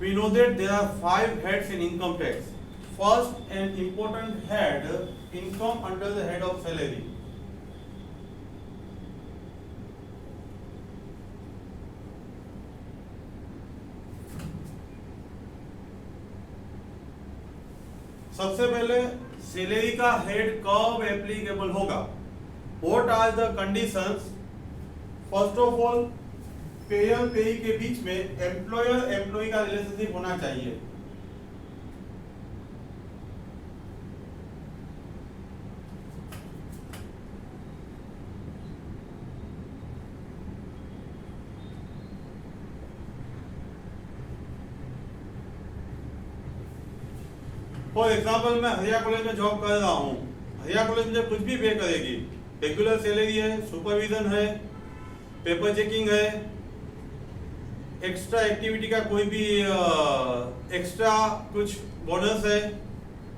we know that there are 5 heads in income tax. First and important head, income under the head of salary. सबसे पहले salary का head कब applicable होगा? What are the conditions? First of all, payer payee के बीच में employer employ का relationship होना चाहिए। फॉर एग्जाम्पल, मैं हरिया कॉलेज में जॉब कर रहा हूँ। हरिया कॉलेज मुझे कुछ भी पे करेगी, रेगुलर सैलरी है, सुपरविजन है, पेपर चेकिंग है, एक्स्ट्रा एक्टिविटी का कोई भी एक्स्ट्रा कुछ बोनस है,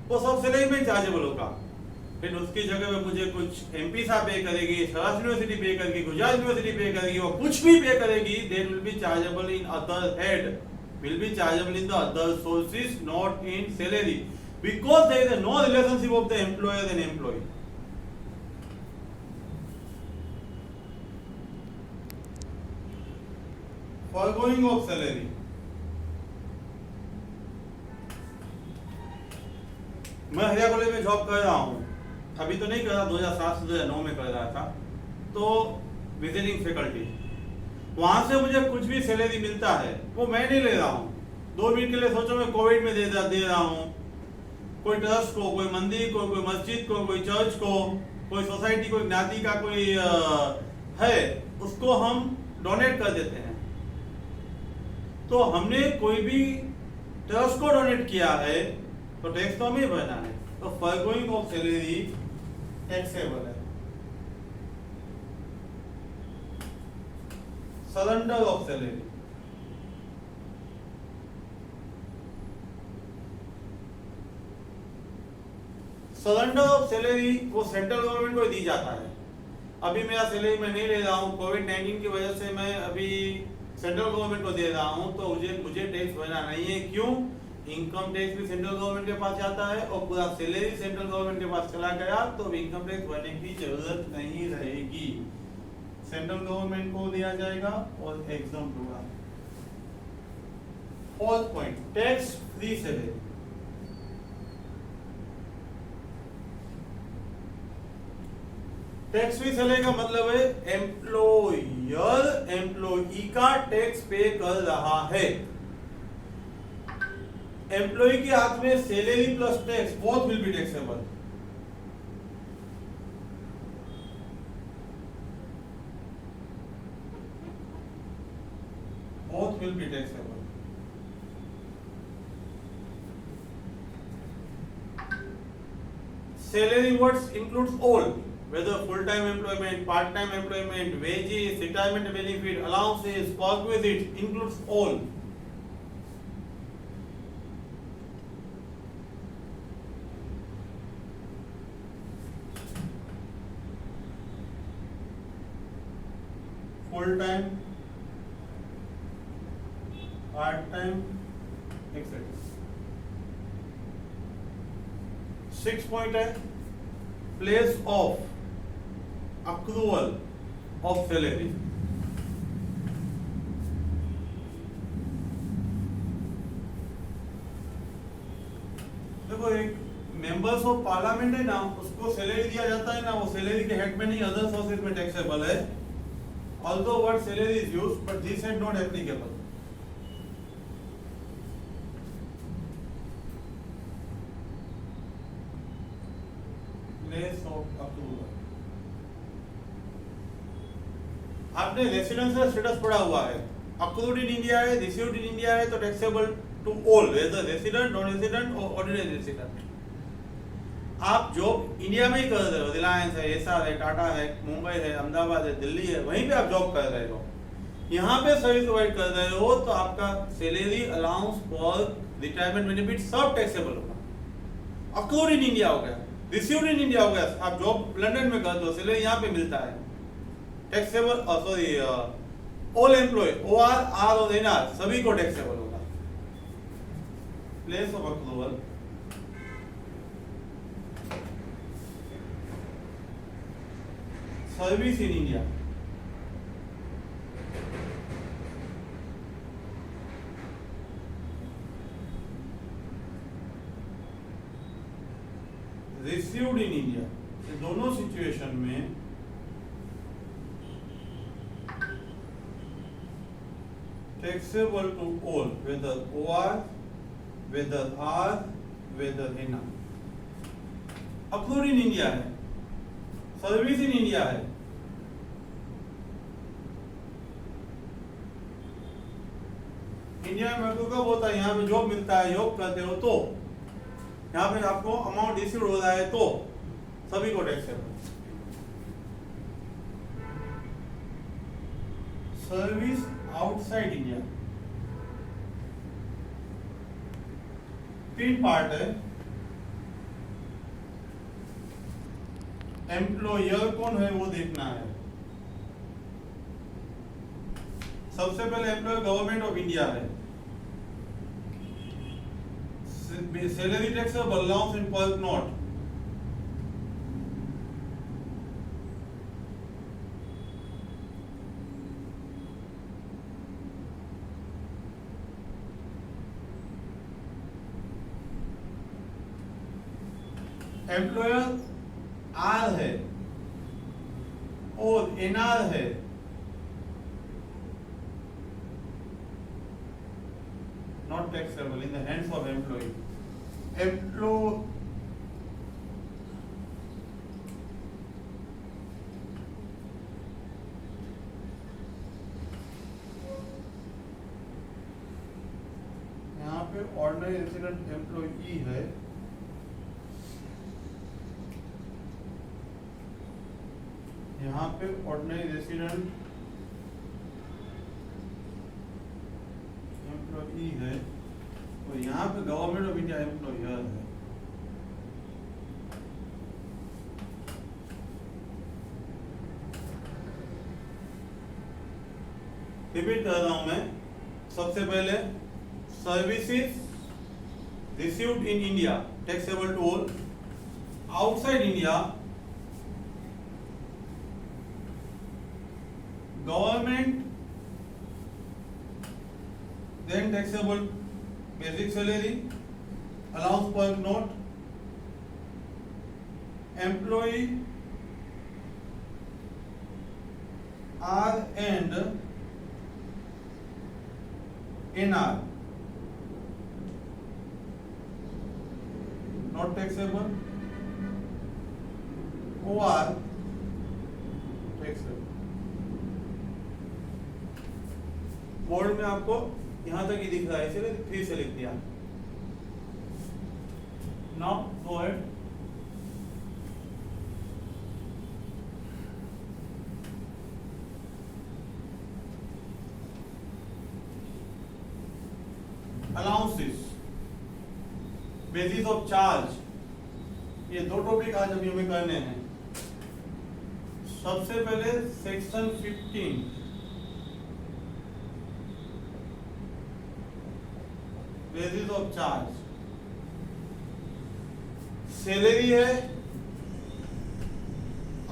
वो सब सैलरी में चार्जेबल होगा। फिर उसकी जगह में मुझे कुछ एमपी साहब पे करेगी, सौराष्ट्र यूनिवर्सिटी पे करेगी, गुजरात यूनिवर्सिटी पे करेगी, और कुछ भी पे करेगी, then will be chargeable in other head, will be chargeable in the other sources, not in salary, because there is no relationship of the employer and employee. Foregoing of salary. मैं हरिया college में job कर रहा हूँ, अभी तो नहीं कर रहा, 2007 से 2009 में कर रहा था, तो विजिटिंग फैकल्टी, वहां से मुझे कुछ भी सैलरी मिलता है वो मैं नहीं ले रहा हूँ। 2 मिनट के लिए सोचो, मैं कोविड में दे रहा हूँ, कोई ट्रस्ट को, कोई मंदिर को, कोई मस्जिद को, कोई चर्च को, कोई सोसाइटी, कोई ज्ञाति का कोई है, उसको हम डोनेट कर देते हैं। तो हमने कोई भी ट्रस्ट को डोनेट किया है तो टैक्स तो हमें भरना है। तो फॉरगोइंग ऑफ सैलरी टैक्सेबल है। Surrender of salary, surrender of salary वो सेंट्रल गवर्नमेंट को दी जाता है। अभी मेरा सैलरी मैं नहीं ले रहा हूँ, कोविड-19 की वजह से मैं अभी सेंट्रल गवर्नमेंट को दे रहा हूँ, तो मुझे टैक्स भरना नहीं है। क्यों? इनकम टैक्स भी सेंट्रल गवर्नमेंट के पास जाता है और पूरा सैलरी सेंट्रल गवर्नमेंट के पास चला गया, तो इनकम टैक्स भरने की जरूरत नहीं रहेगी। सेंट्रल गवर्नमेंट को दिया जाएगा और एग्जाम्प्ट होगा। Fourth point, tax free salary. Tax free salary का मतलब है एम्प्लॉयर एम्प्लॉई का टैक्स पे कर रहा है। एम्प्लॉई के हाथ में salary plus tax both will be taxable. Both will be taxable. Salary words includes all, whether full-time employment, part-time employment, wages, retirement benefit, allowances, perquisites, includes all. Full-time, part-time, etc. 6 point है, place of accrual of salary. देखो, एक members of parliament है ना, उसको salary दिया जाता है ना, वो सैलरी के हेड में नहीं, अदर सोर्सेज में टैक्सेबल है। Although word salary is used, but this head not applicable. Place of approval. आपने रेसिडेंशियल स्टेटस पढ़ा हुआ है, अक्रूड इन इंडिया है, रिसीव्ड इन इंडिया है, तो taxable to all, whether resident, non resident और ऑर्डिनरी रेसिडेंट। आप जॉब इंडिया में ही कर रहे हो, रिलायंस है, एसआर है, टाटा है, मुंबई है, अहमदाबाद है, दिल्ली है, वहीं पे आप जॉब कर रहे हो, यहाँ पे सर्विस प्रोवाइड कर रहे हो, तो आपका salary, allowance, for retirement benefit सब टैक्सेबल होगा। अक्रूड इन इंडिया हो गया, रिसीव्ड इन इंडिया हो गया, आप जॉब लंदन में करते हो, सैलरी यहाँ पे मिलता है, taxable, sorry all employ, OR, R और NR सभी को टैक्सेबल होगा। Place of approval, service in India, received in India, ये दोनों सिचुएशन में taxable to all, whether OR, whether R, whether NR. Approved in India है, सर्विस इन इंडिया है, India में तो कब होता है, यहाँ पे जॉब मिलता है, जॉब करते हो तो, यहाँ पे आपको अमाउंट रिसीव हो रहा है तो सभी को taxable. Service outside India, 3 part है। एम्प्लॉयर कौन है वो देखना है। सबसे पहले एम्प्लॉयर गवर्नमेंट ऑफ इंडिया है। Salary tax allowance in perk note, employer R है और एनआर है। Not taxable in the hands of employee. यहाँ पे ऑर्डिनरी रेजिडेंट एम्प्लॉई है, यहाँ पे ऑर्डिनरी रेसिडेंट एम्प्लॉई है और यहाँ पे गवर्नमेंट ऑफ इंडिया एम्प्लॉयर है। रिपीट कर रहा हूं मैं। सबसे पहले services received in India taxable to all, outside India government, then taxable basic salary, allowance per note, employee R and NR not taxable, OR taxable। Board में आपको यहां तक ही दिख रहा है, इसलिए फिर से लिख दिया। Now go ahead. Allowances, basis of charge, ये 2 टॉपिक आज अभी हमें करने हैं। सबसे पहले section 15 basis of charge, salary है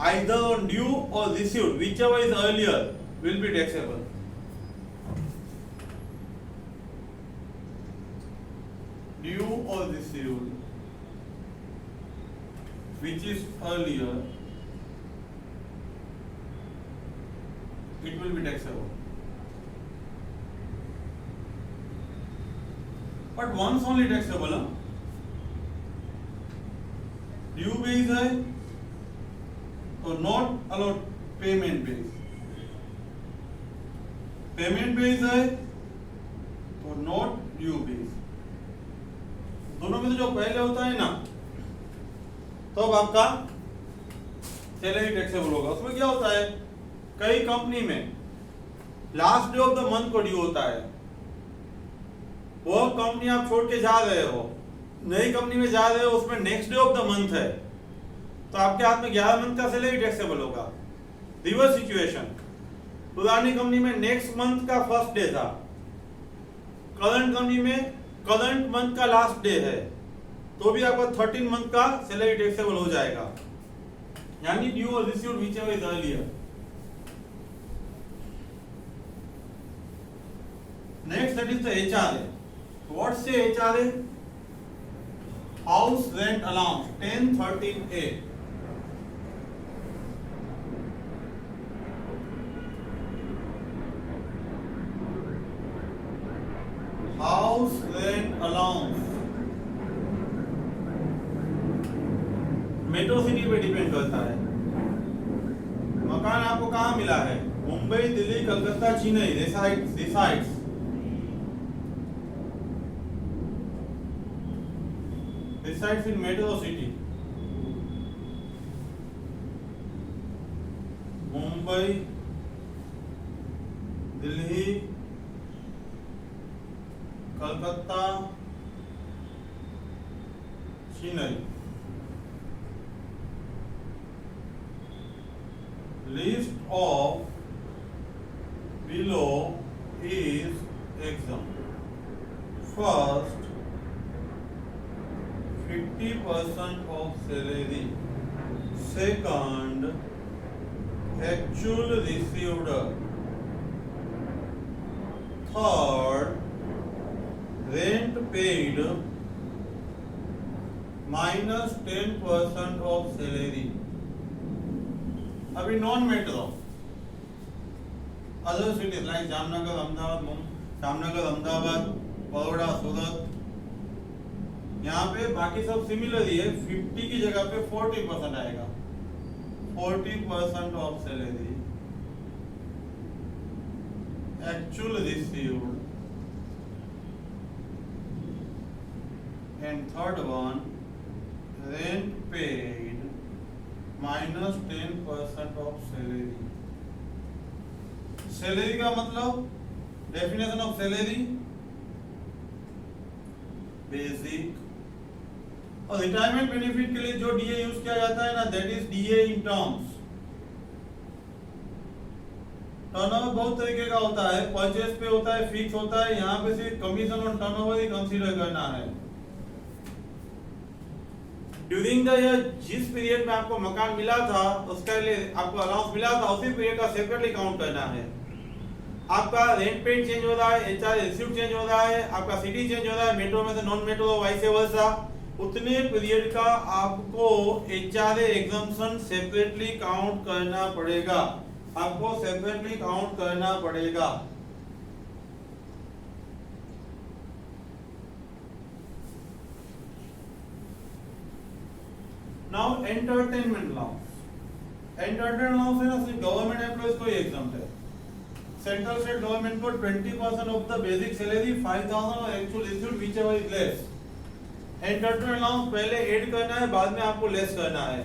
either on due or received, whichever is earlier will be taxable। Due or received, which is earlier, it will be taxable। But once only taxable, due base है तो not allowed payment base, payment base है तो not due base। दोनों में तो जो पहले होता है ना, तो अब आपका सैलरी टैक्सेबल होगा। उसमें क्या होता है, कई कंपनी में last day of the month को ड्यू होता है। वो कंपनी आप छोड़ के जा रहे हो, नई कंपनी में जा रहे हो, उसमें next day of the month है, तो आपके हाथ में 11 मंथ का सैलरी टैक्सेबल होगा। रिवर्स सिचुएशन, पुरानी कंपनी में नेक्स्ट मंथ का फर्स्ट डे था, करंट कंपनी में करंट मंथ का लास्ट डे है तो भी आपका 13 मंथ का सैलरी टैक्सेबल हो जाएगा, यानी ड्यू और received whichever is earlier. Next that is the HRA। What's the HRA? House rent allowance 1013A। House rent allowance metro city पे डिपेंड करता है। मकान आपको कहाँ मिला है? Mumbai, Delhi, Calcutta, Chennai, resides. Resides in metro city, Mumbai, Delhi, Calcutta, Chennai. List of below is exempt. First, 50% of salary. Second, actual received. Third, rent paid minus 10% of salary. अभी non metro other cities like Jamnagar, Ahmedabad, Baroda, Surat, यहाँ पे बाकी सब सिमिलर ही है। 50 की जगह पे 40% आएगा। 40% of salary actual received, and third one rent paid minus 10% of salary. Salary का मतलब डेफिनेशन ऑफ सैलरी बेसिक, और रिटायरमेंट बेनिफिट के लिए जो डीए यूज किया जाता है ना, that is DA in terms. Turnover बहुत तरीके का होता है, परचेज पे होता है, फिक्स होता है। यहाँ पे सिर्फ commission on turnover he consider करना है। ड्यूरिंग द ईयर जिस पीरियड में आपको मकान मिला था, उसके लिए आपको अलाउंस मिला था, उसी पीरियड का सेपरेटली काउंट करना है। आपका रेंट पेड चेंज हो रहा है, एचआर रिसीव्ड चेंज हो रहा है, आपका सिटी चेंज हो रहा है, मेट्रो में से नॉन मेट्रो, वाइस वर्सा, उतने पीरियड का आपको एचआरए एग्जम्पशन सेपरेटली काउंट करना पड़ेगा। आपको सेपरेटली काउंट करना पड़ेगा। Now entertainment allowance. Entertainment allowance है ना, सिर्फ गवर्नमेंट एम्प्लॉइज को ही एग्जाम्प्ट है। सेंट्रल स्टेट गवर्नमेंट को 20% ऑफ द बेसिक सैलरी 5000 और actual received whichever is less. Entertainment allowance पहले ऐड करना है, बाद में आपको लेस करना है।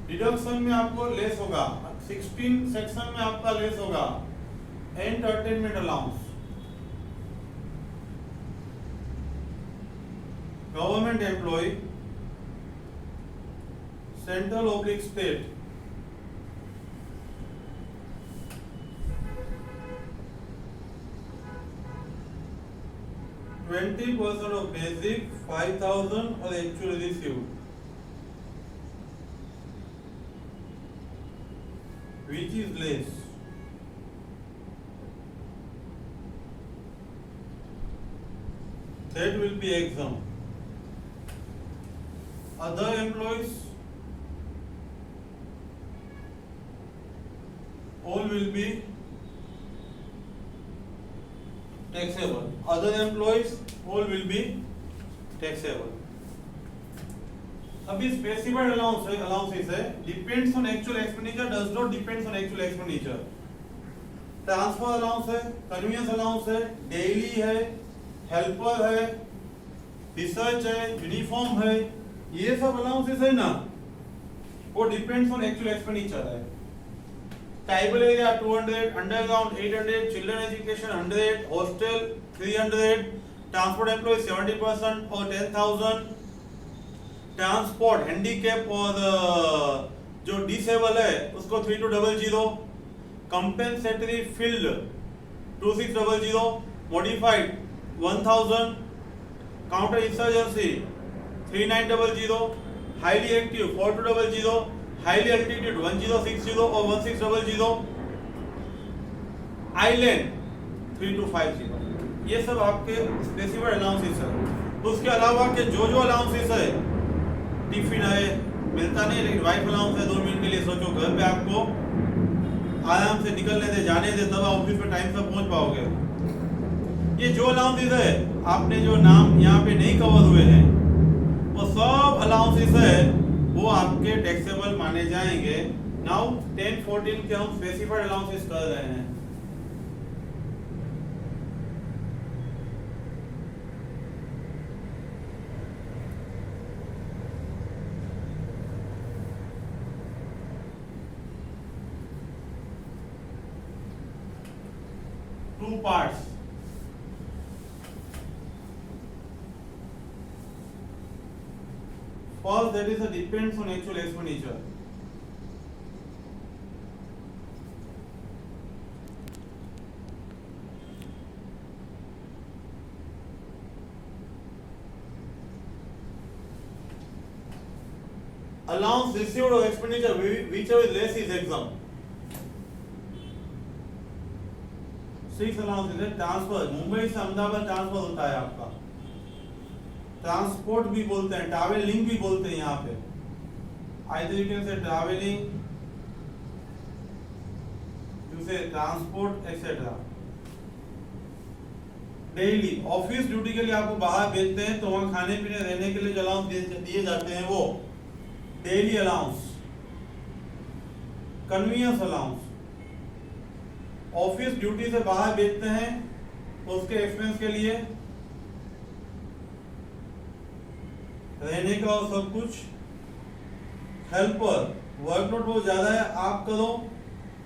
डिडक्शन में आपको लेस होगा, 16 सेक्शन में आपका लेस होगा। Entertainment allowance government employ, central oblique state, %20 of basic, 5000 और actual received, which is less, that will be exempt. Other employees all will be taxable. Other employees all will be taxable. अभी specified allowances है, depends on actual expenditure, does not depends on actual expenditure. Transfer allowance है, conveyance allowance है, daily है, helper है, research है, uniform है, ये सब अलाउंसेस है ना, वो डिपेंड्स ऑन एक्चुअल एक्सपेंडिचर है। Tribal area 200, underground 800, children education 100, hostel 300, transport employ 70% और 10,000, ट्रांसपोर्ट हैंडीकैप और जो डिसेबल है उसको 3200, compensatory filled 2600, modified 1000, counter insurgency 3900, highly active 4200, highly altitude 1060 or 1600, island 3250। ये सब आपके स्पेसिफाइड अलाउंसेस है। उसके अलावा के जो अलाउंसेस है, टिफिन है मिलता नहीं, लेकिन वाइफ अलाउंस है 2 मिनट के लिए, सोचो घर पे आपको आराम से निकलने दे, जाने दे, तब ऑफिस में टाइम से पहुंच पाओगे। ये जो अलाउंसेस है, आपने जो नाम यहाँ पे नहीं कवर हुए हैं, वो सब अलाउंसेस है, वो आपके टैक्सेबल माने जाएंगे। नाउ 10-14 के हम स्पेसिफाइड अलाउंसेस कर रहे हैं। Two parts. First, that is a depends on actual expenditure. Allowance received or expenditure, whichever is less is exempt. 6 allowance है। ट्रांसफर, मुंबई से अहमदाबाद ट्रांसफर होता है आपका, ट्रांसपोर्ट भी बोलते हैं, ट्रैवलिंग भी बोलते हैं यहाँ पे। Either you can say travelling, you say transport etcetera. Daily office duty के लिए आपको बाहर भेजते हैं, तो वहां खाने पीने रहने के लिए जो अलाउंस दिए जाते हैं वो daily allowance, convenience allowance. Office duty से बाहर भेजते हैं तो उसके एक्सपेंस के लिए रहने का और सब कुछ। हेल्पर, वर्कलोड बहुत ज्यादा है, आप करो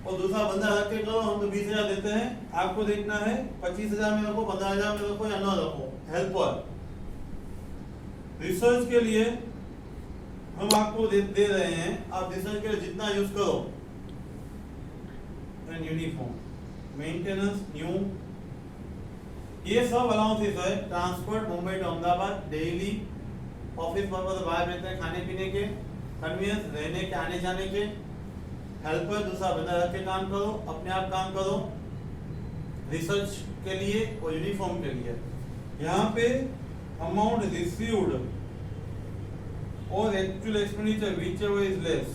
और दूसरा बंदा रख के करो, हम तो 20,000 देते हैं, आपको देखना है 25,000 में रखो, 15,000 में रखो या ना रखो। हेल्पर। रिसर्च के लिए हम आपको दे रहे हैं, आप रिसर्च के लिए जितना यूज करो। एंड यूनिफॉर्म, मेंटेनेंस, न्यू, ये सब अलाउंसेस है। Transport Mumbai to Ahmedabad daily, office purpose बाहर रहते हैं खाने पीने के, कन्वीनियंस रहने के आने जाने के, हेल्पर दूसरा बंदा रख के काम करो, अपने आप काम करो, रिसर्च के लिए और यूनिफॉर्म के लिए। यहाँ पे अमाउंट रिसीव्ड और actual expenditure whichever is less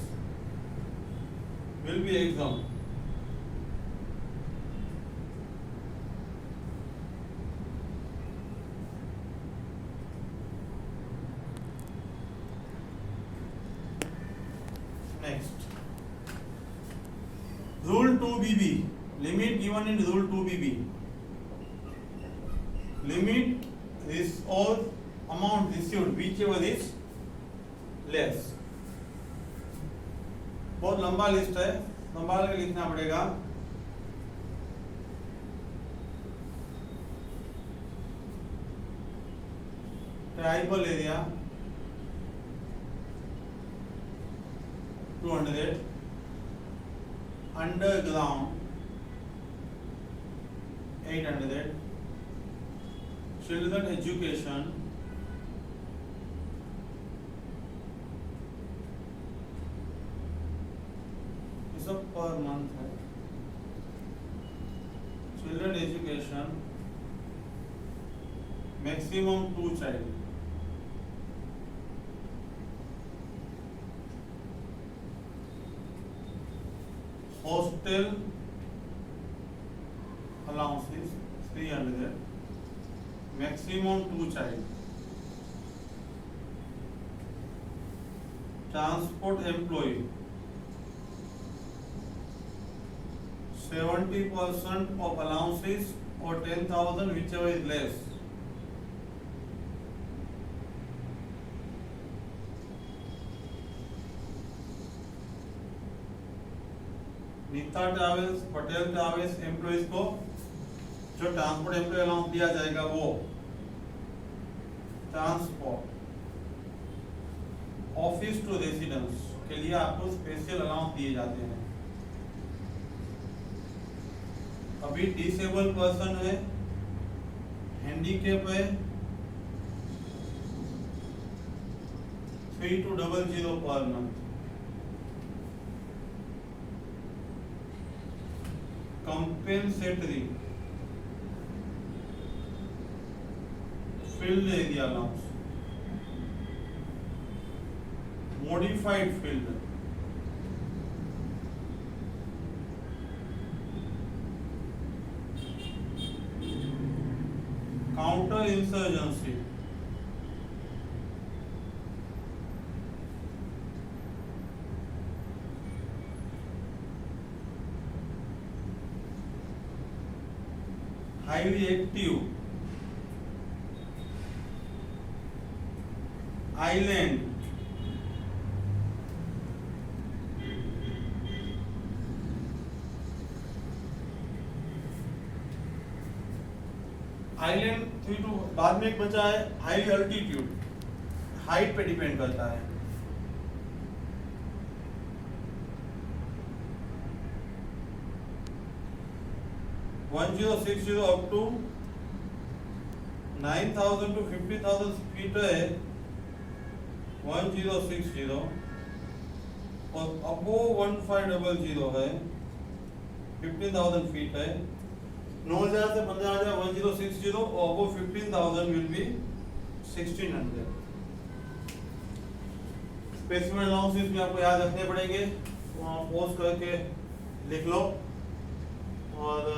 will be exempt। Next, Rule 2BB, limit given in Rule 2BB. Limit is or amount received whichever is less. बहुत लंबा लिस्ट है, संभाल के लिखना पड़ेगा। Tribal area 200, underground 800, children education 200 per month है। Children education maximum 2 child. Hostel allowances 300, maximum 2 child. Transport employ 70% of allowances or 10,000 whichever is less। Neeta travels, Patel travels employees को जो ट्रांसपोर्ट एम्प्लॉय अलाउंस दिया जाएगा वो ट्रांसपोर्ट ऑफिस टू रेसिडेंस के लिए आपको special allowance दिए जाते हैं। अभी डिसेबल पर्सन है, हैंडीकैप है, 3200 per month. Compensatory field area allowance, modified field, counter insurgency, highly active, island, island 32, बाद में एक बचा है हाई अल्टीट्यूड, हाइट पे डिपेंड करता है। One 1060 up to 9000 to 50,000 feet है 1060, और अबो 1500 है 15,000 फीट है। 9,000 से 15,000 1060, और अबो 15,000 विल बी 1600। स्पेसिफिक अलाउंसेस में आपको याद रखने पड़ेंगे, तो आप पोस्ट करके लिख लो। और